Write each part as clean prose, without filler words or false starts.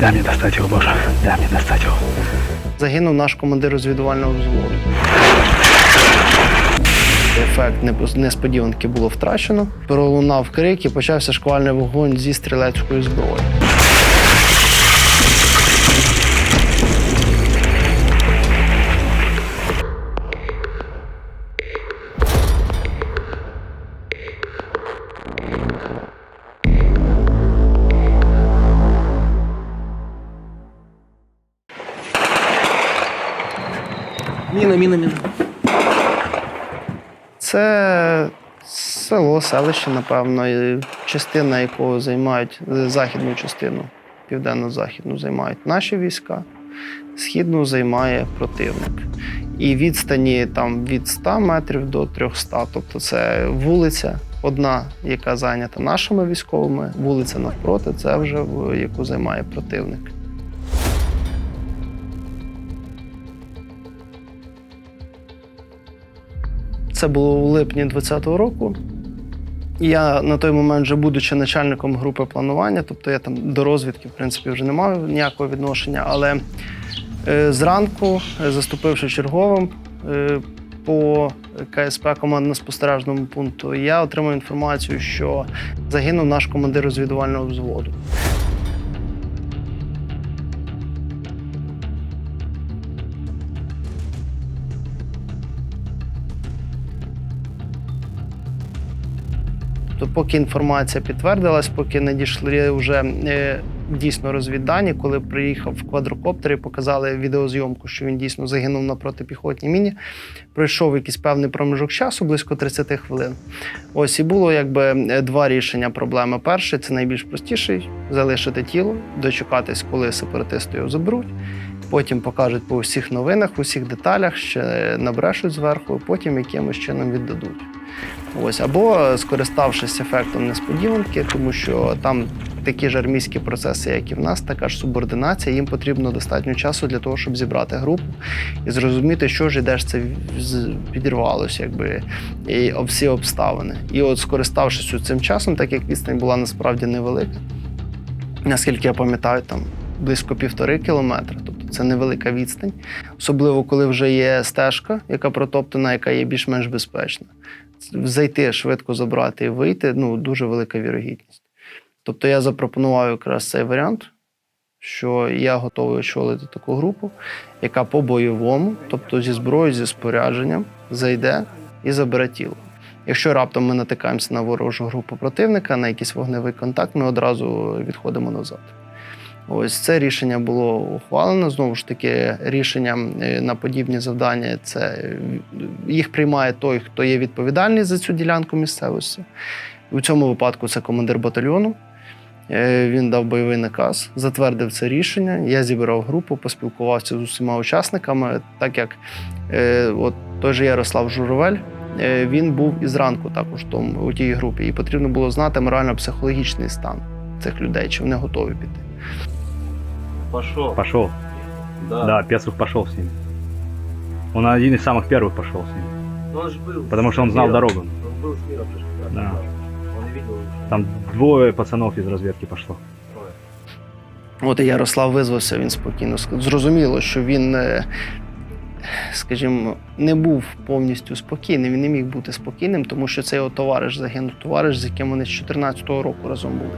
Дай мені достати його, Боже. Дай мені достати його. Загинув наш командир розвідувального взводу. Ефект несподіванки було втрачено. Пролунав крик і почався шквальний вогонь зі стрілецької зброї. Міна. Це село, селище, напевно, і частина якого займають західну частину, південно-західну займають наші війська, східну займає противник. І відстані там від 100 метрів до 300. Тобто це вулиця одна, яка зайнята нашими військовими, вулиця навпроти, це вже яку займає противник. Це було у липні 2020 року. Я на той момент, вже будучи начальником групи планування, тобто я там до розвідки, в принципі, вже не мав ніякого відношення, але зранку, заступивши черговим по КСП командно-спостережному пункту, я отримав інформацію, що загинув наш командир розвідувального взводу. То поки інформація підтвердилась, поки надійшли вже дійсно розвіддані, коли приїхав в квадрокоптері, показали відеозйомку, що він дійсно загинув на протипіхотній міні. Пройшов якийсь певний проміжок часу, близько 30 хвилин. Ось і було якби два рішення проблеми. Перше, це найбільш простіший – залишити тіло, дочекатись, коли сепаратисти його заберуть. Потім покажуть по всіх новинах, у всіх деталях, ще набрешуть зверху, потім якимось чином віддадуть. Ось, або скориставшись ефектом несподіванки, тому що там такі ж армійські процеси, як і в нас, така ж субординація, їм потрібно достатньо часу для того, щоб зібрати групу і зрозуміти, що ж і де ж це підірвалося, якби, і всі обставини. І от скориставшись цим часом, так як відстань була насправді невелика, наскільки я пам'ятаю, там близько 1,5 кілометра, тобто це невелика відстань, особливо коли вже є стежка, яка протоптана, яка є більш-менш безпечна. Зайти, швидко забрати і вийти, дуже велика вірогідність. Тобто я запропонував якраз цей варіант, що я готовий очолити таку групу, яка по-бойовому, тобто зі зброєю, зі спорядженням, зайде і забере тіло. Якщо раптом ми натикаємося на ворожу групу противника, на якийсь вогневий контакт, ми одразу відходимо назад. Ось це рішення було ухвалено. Знову ж таки, рішення на подібні завдання їх приймає той, хто є відповідальний за цю ділянку місцевості. У цьому випадку це командир батальйону. Він дав бойовий наказ, затвердив це рішення. Я зібрав групу, поспілкувався з усіма учасниками, так як той же Ярослав Журавель, він був і зранку також у тій групі. І потрібно було знати морально-психологічний стан цих людей, чи вони готові піти. Пошел. Да, Песух пошел с ним. Он один из самых первых пошел с ним. Он же был. Потому что он знал дорогу. Он был с миром. Да. Он не видел. Там 2 пацанов из разведки пошло. От і Ярослав визвався, він спокійно. Зрозуміло, що він, скажімо, не був повністю спокійним, він не міг бути спокійним, тому що це його товариш загинув, товариш, з яким вони з 14-го року разом були.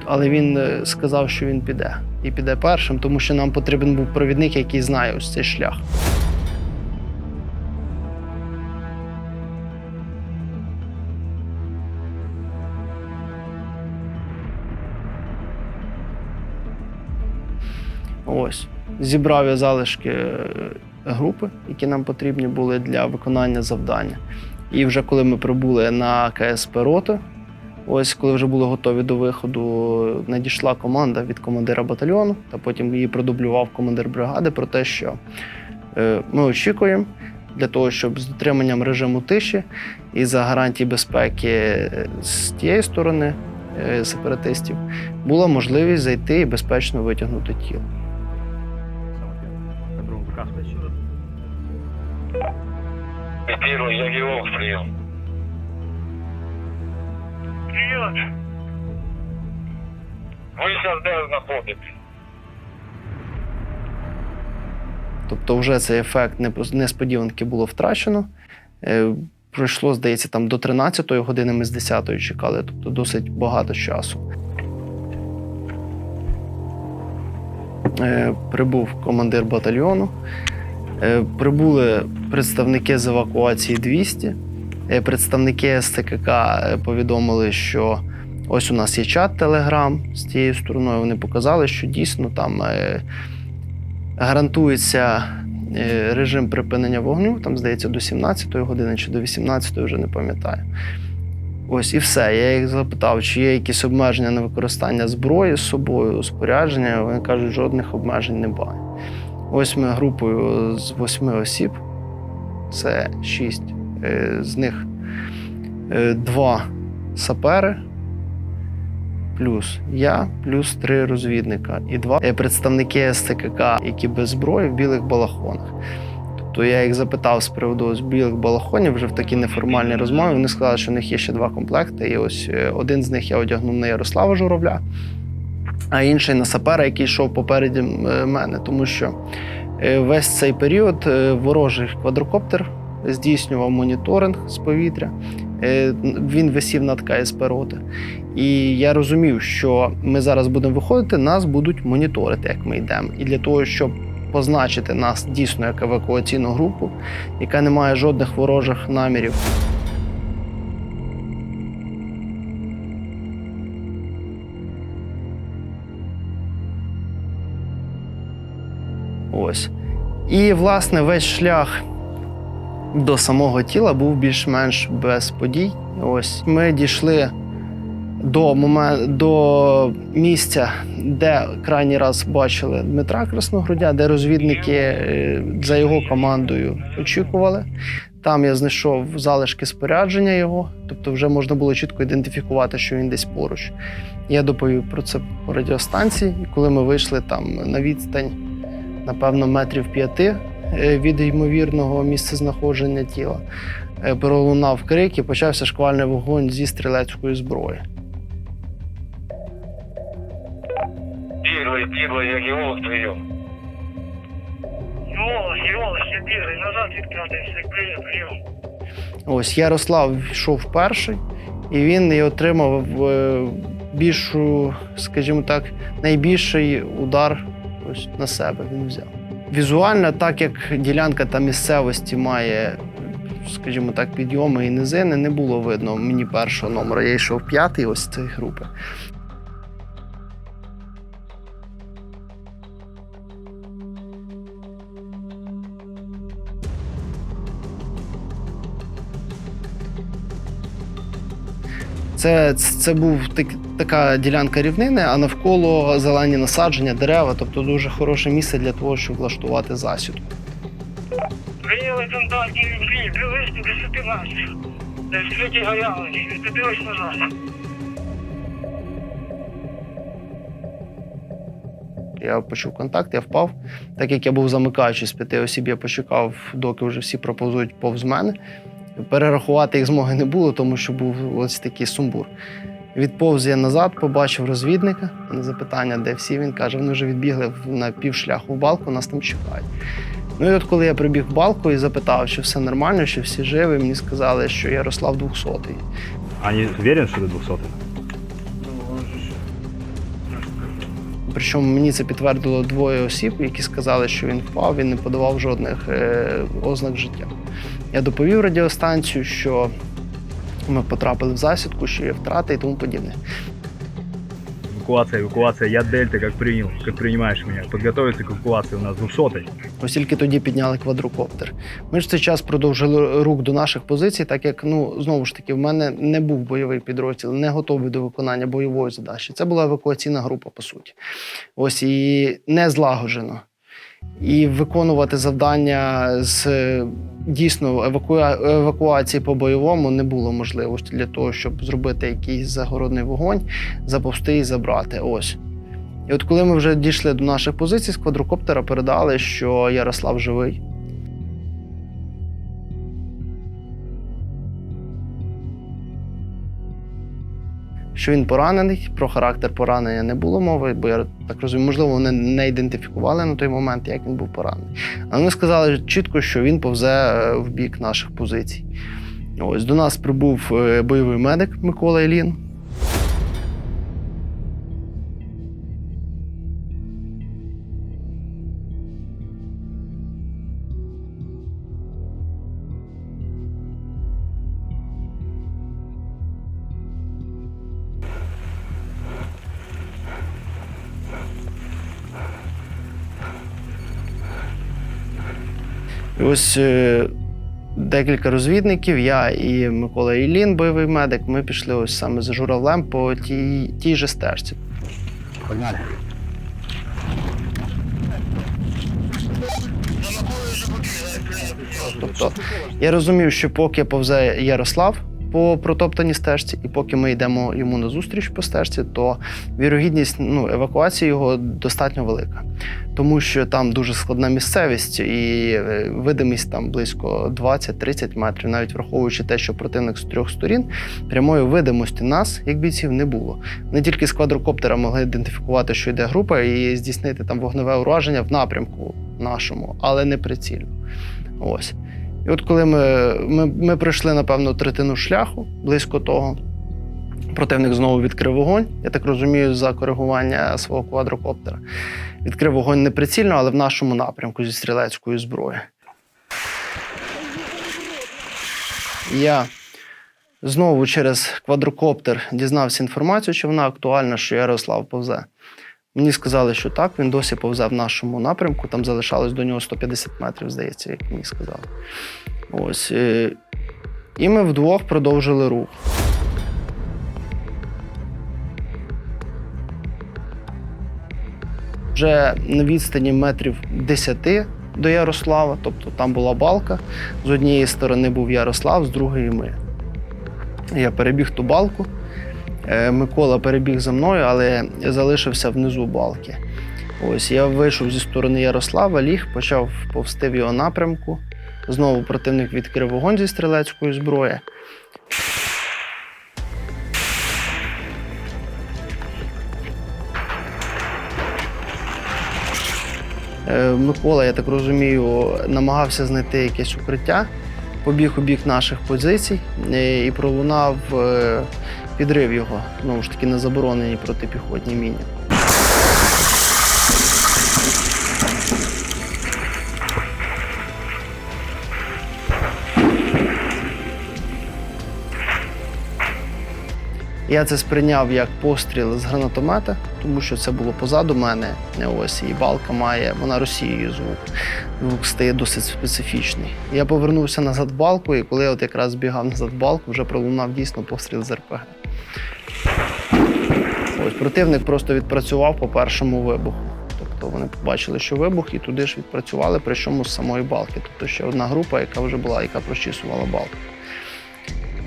Але він сказав, що він піде. І піде першим, тому що нам потрібен був провідник, який знає ось цей шлях. Ось. Зібрав я залишки групи, які нам потрібні були для виконання завдання. І вже коли ми прибули на КСП роти, ось коли вже були готові до виходу, надійшла команда від командира батальйону, та потім її продублював командир бригади про те, що ми очікуємо для того, щоб з дотриманням режиму тиші і за гарантії безпеки з тієї сторони сепаратистів була можливість зайти і безпечно витягнути тіло. Первый, я Геолог, прием. Привет. Ви зараз де знаходитесь? Тобто вже цей ефект несподіванки було втрачено. Пройшло, здається, там до 13-ї години, ми з 10-ї чекали, тобто досить багато часу. Прибув командир батальйону, прибули представники з евакуації 200, представники СЦКК повідомили, що ось у нас є чат Телеграм з тією стороною, вони показали, що дійсно там гарантується режим припинення вогню, там, здається, до 17-ї години чи до 18-ї, вже не пам'ятаю. Ось і все. Я їх запитав, чи є якісь обмеження на використання зброї з собою, спорядження. Вони кажуть, жодних обмежень немає. Ось ми групою з 8 осіб, це 6. З них 2 сапери, плюс я, плюс 3 розвідника. І 2 представники СЦКК, які без зброї в білих балахонах. Тобто я їх запитав з приводу білих балахонів вже в такій неформальній розмові. Вони сказали, що в них є ще 2 комплекти. І ось один з них я одягнув на Ярослава Журавля, а інший на сапера, який йшов попереді мене. Тому що весь цей період ворожий квадрокоптер здійснював моніторинг з повітря. Він висів над КСП роти. І я розумів, що ми зараз будемо виходити, нас будуть моніторити, як ми йдемо. І для того, щоб позначити нас дійсно як евакуаційну групу, яка не має жодних ворожих намірів. Ось. І, власне, весь шлях до самого тіла був більш-менш без подій. Ось. Ми дійшли до місця, де крайній раз бачили Дмитра Красногрудя, де розвідники за його командою очікували. Там я знайшов залишки спорядження його, тобто вже можна було чітко ідентифікувати, що він десь поруч. Я доповів про це по радіостанції, і коли ми вийшли там на відстань, напевно, метрів 5 від ймовірного місцезнаходження тіла, пролунав крик і почався шквальний вогонь зі стрілецької зброї. Біглий, як геолог прийом. Геолог, я біглий, назад відкатився, прийом. Ось Ярослав йшов перший, і він і отримав більшу, скажімо так, найбільший удар ось на себе він взяв. Візуально, так як ділянка та місцевості має, скажімо так, підйоми і низини, не було видно мені першого номера. Я йшов 5-й ось з цієї групи. Це був така ділянка рівнини, а навколо зелені насадження, дерева, тобто дуже хороше місце для того, щоб влаштувати засідку. Прийняли контактні лінії, близько 10 метрів. Десь люди горяли, відбились назад. Я почув контакт, я впав. Так як я був замикаючий з 5 осіб, я почекав, доки вже всі проповзують повз мене. Перерахувати їх змоги не було, тому що був ось такий сумбур. Відповз я назад, побачив розвідника. На запитання, де всі, він каже, вони вже відбігли на півшляху в балку, нас там чекають. Ну і от коли я прибіг в балку і запитав, чи все нормально, чи всі живі, мені сказали, що Ярослав 200-й. А не уверен, что ты 200-й? Причому мені це підтвердило 2 осіб, які сказали, що він впав, він не подавав жодних ознак життя. Я доповів радіостанцію, що ми потрапили в засідку, що є втрати і тому подібне. Эвакуация, я Дельта, как принимаешь меня. Подготовиться к эвакуации у нас 200-й. Ось тільки тоді підняли квадрокоптер. Ми ж в цей час продовжили рух до наших позицій, так як, знову ж таки, в мене не був бойовий підрозділ, не готовий до виконання бойової задачі. Це була евакуаційна група, по суті. Ось і не злагоджено. І виконувати завдання з дійсно евакуації по бойовому не було можливості для того, щоб зробити якийсь загородний вогонь, заповзти і забрати. Ось. І от коли ми вже дійшли до наших позицій, з квадрокоптера передали, що Ярослав живий. що він поранений. Про характер поранення не було мови, бо я так розумію, можливо, вони не ідентифікували на той момент, як він був поранений. Але вони сказали чітко, що він повзе в бік наших позицій. Ось до нас прибув бойовий медик Микола Ілін. І ось декілька розвідників, я і Микола Ілін, бойовий медик, ми пішли ось саме за журавлем по тій же стежці. Погнали. Тобто я розумів, що поки повзе Ярослав по протоптаній стежці, і поки ми йдемо йому назустріч по стежці, то вірогідність евакуації його достатньо велика. Тому що там дуже складна місцевість і видимість там близько 20-30 метрів, навіть враховуючи те, що противник з 3 сторін, прямої видимості нас, як бійців, не було. Вони тільки з квадрокоптера могли ідентифікувати, що йде група, і здійснити там вогневе ураження в напрямку нашому, але не прицільно. Ось. І от коли ми пройшли, напевно, третину шляху, близько того, противник знову відкрив вогонь, я так розумію, за коригування свого квадрокоптера. Відкрив вогонь не прицільно, але в нашому напрямку зі стрілецької зброї. Я знову через квадрокоптер дізнався інформацію, чи вона актуальна, що Ярослав повзе. Мені сказали, що так, він досі повзе в нашому напрямку, там залишалось до нього 150 метрів, здається, як мені сказали. Ось. І ми вдвох продовжили рух. Вже на відстані метрів 10 до Ярослава, тобто там була балка, з однієї сторони був Ярослав, з другої ми. Я перебіг ту балку. Микола перебіг за мною, але залишився внизу балки. Ось, я вийшов зі сторони Ярослава, ліг, почав повзти в його напрямку. Знову противник відкрив вогонь зі стрілецької зброї. Микола, я так розумію, намагався знайти якесь укриття, побіг у бік наших позицій і пролунав підрив його, знову ж таки, на забороненій протипіхотній міні. Я це сприйняв як постріл з гранатомета, тому що це було позаду мене. Ось, і балка має, вона розсіює звук. Звук стає досить специфічний. Я повернувся назад в балку, і коли я от якраз збігав назад в балку, вже пролунав дійсно постріл з РПГ. Ось, противник просто відпрацював по першому вибуху. Тобто вони побачили, що вибух, і туди ж відпрацювали, причому з самої балки. Тобто ще одна група, яка вже була, яка прочісувала балку.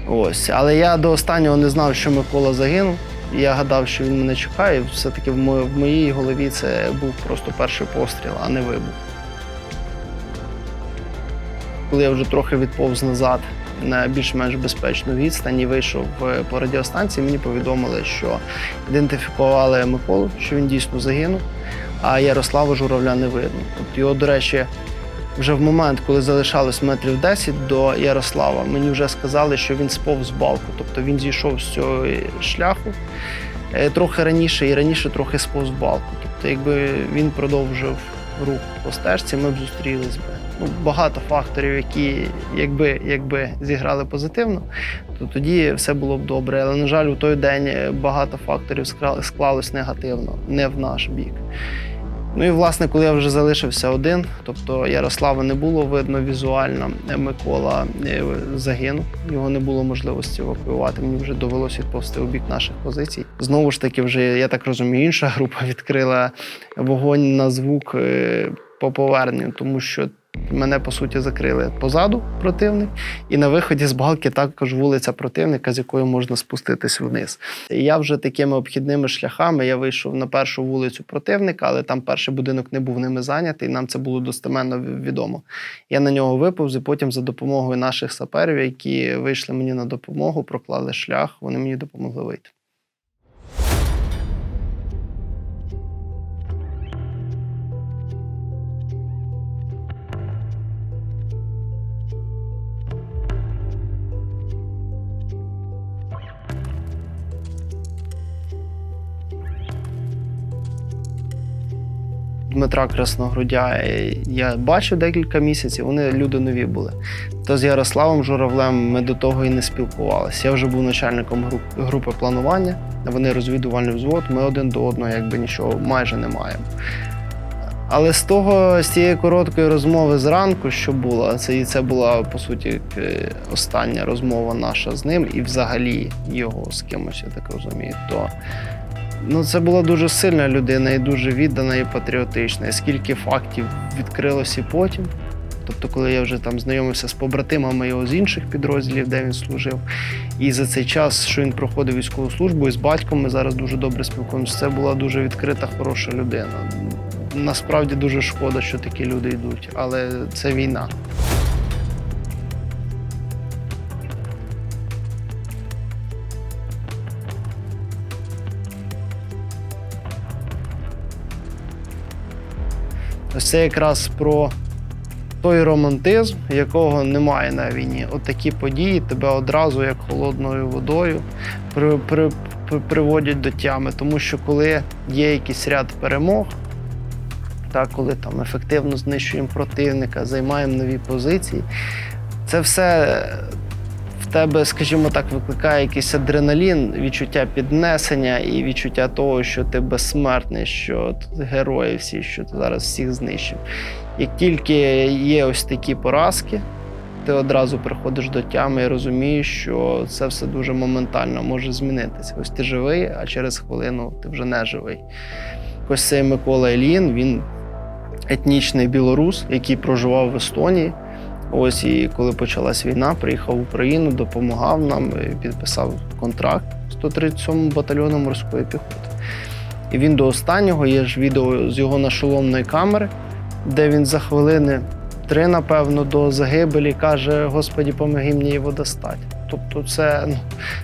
Ось. Але я до останнього не знав, що Микола загинув. Я гадав, що він мене чекає. Все-таки в моїй голові це був просто перший постріл, а не вибух. Коли я вже трохи відповз назад на більш-менш безпечну відстань і вийшов по радіостанції, мені повідомили, що ідентифікували Миколу, що він дійсно загинув, а Ярослава Журавля не видно. От його, до речі, вже в момент, коли залишалось метрів 10 до Ярослава, мені вже сказали, що він сповз балку. Тобто він зійшов з цього шляху трохи раніше і раніше трохи сповз балку. Тобто якби він продовжив рух по стежці, ми б зустрілись би. Багато факторів, які якби зіграли позитивно, то тоді все було б добре. Але, на жаль, у той день багато факторів склалось негативно, не в наш бік. Ну і, власне, коли я вже залишився один, тобто Ярослава не було видно візуально, Микола загинув, його не було можливості евакуювати, мені вже довелося відповсти у бік наших позицій. Знову ж таки, вже, я так розумію, інша група відкрила вогонь на звук по поверненню, тому що мене, по суті, закрили позаду противник, і на виході з балки також вулиця противника, з якої можна спуститись вниз. І я вже такими обхідними шляхами, я вийшов на першу вулицю противника, але там перший будинок не був ними зайнятий, нам це було достеменно відомо. Я на нього виповз, і потім за допомогою наших саперів, які вийшли мені на допомогу, проклали шлях, вони мені допомогли вийти. Дмитра Красногрудя я бачив декілька місяців, вони люди нові були. То з Ярославом Журавлем ми до того і не спілкувалися. Я вже був начальником групи планування, вони розвідувальний взвод, ми один до одного якби нічого майже не маємо. Але з цієї короткої розмови зранку, що була, це була, по суті, остання розмова наша з ним і взагалі його з кимось, я так розумію, то це була дуже сильна людина і дуже віддана і патріотична. І скільки фактів відкрилося потім. Тобто, коли я вже там знайомився з побратимами його з інших підрозділів, де він служив, і за цей час, що він проходив військову службу, і з батьком ми зараз дуже добре спілкуємося, це була дуже відкрита, хороша людина. Насправді дуже шкода, що такі люди йдуть, але це війна. Ось це якраз про той романтизм, якого немає на війні. От такі події тебе одразу, як холодною водою, приводять до тями. Тому що коли є якийсь ряд перемог, коли там ефективно знищуємо противника, займаємо нові позиції, це все в тебе, скажімо так, викликає якийсь адреналін, відчуття піднесення і відчуття того, що ти безсмертний, що ти герої всі, що ти зараз всіх знищив. Як тільки є ось такі поразки, ти одразу приходиш до тями і розумієш, що це все дуже моментально може змінитися. Ось ти живий, а через хвилину ти вже не живий. Ось цей Микола Ільїн, він етнічний білорус, який проживав в Естонії. Ось і коли почалась війна, приїхав в Україну, допомагав нам, підписав контракт 137-му батальйону морської піхоти. І він до останнього, є ж відео з його нашоломної камери, де він за хвилини 3, напевно, до загибелі каже: «Господи, помоги мені його достати». Тобто це,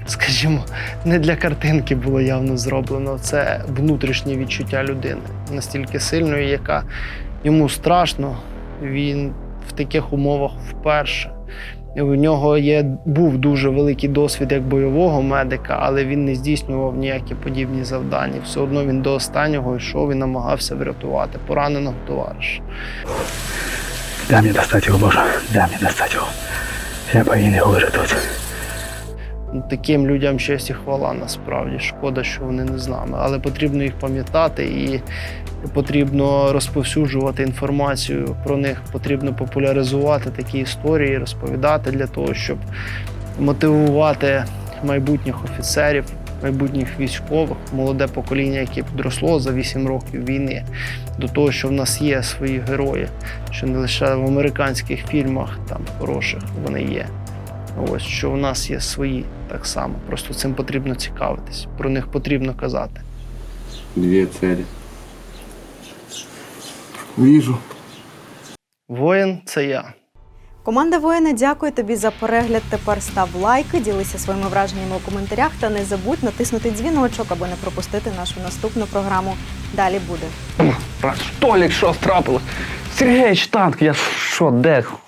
скажімо, не для картинки було явно зроблено, це внутрішнє відчуття людини, настільки сильної, яка йому страшно, він в таких умовах вперше. У нього був дуже великий досвід як бойового медика, але він не здійснював ніякі подібні завдання. Все одно він до останнього йшов і намагався врятувати пораненого товариша. Дай мені достати його, Боже, дай мені достати його. Я повинен його лежати тут. Таким людям честь і хвала насправді. Шкода, що вони не з нами. Але потрібно їх пам'ятати і потрібно розповсюджувати інформацію про них. Потрібно популяризувати такі історії, розповідати для того, щоб мотивувати майбутніх офіцерів, майбутніх військових, молоде покоління, яке підросло за 8 років війни, до того, що в нас є свої герої, що не лише в американських фільмах там хороших вони є. Ось, що в нас є свої так само. Просто цим потрібно цікавитись, про них потрібно казати. 2 цели. Вижу. Воїн – це я. Команда «Воїни» дякує тобі за перегляд. Тепер став лайки, ділися своїми враженнями у коментарях та не забудь натиснути дзвіночок, аби не пропустити нашу наступну програму. Далі буде. Толік, що трапилось? Сергійович, танк, я що, де?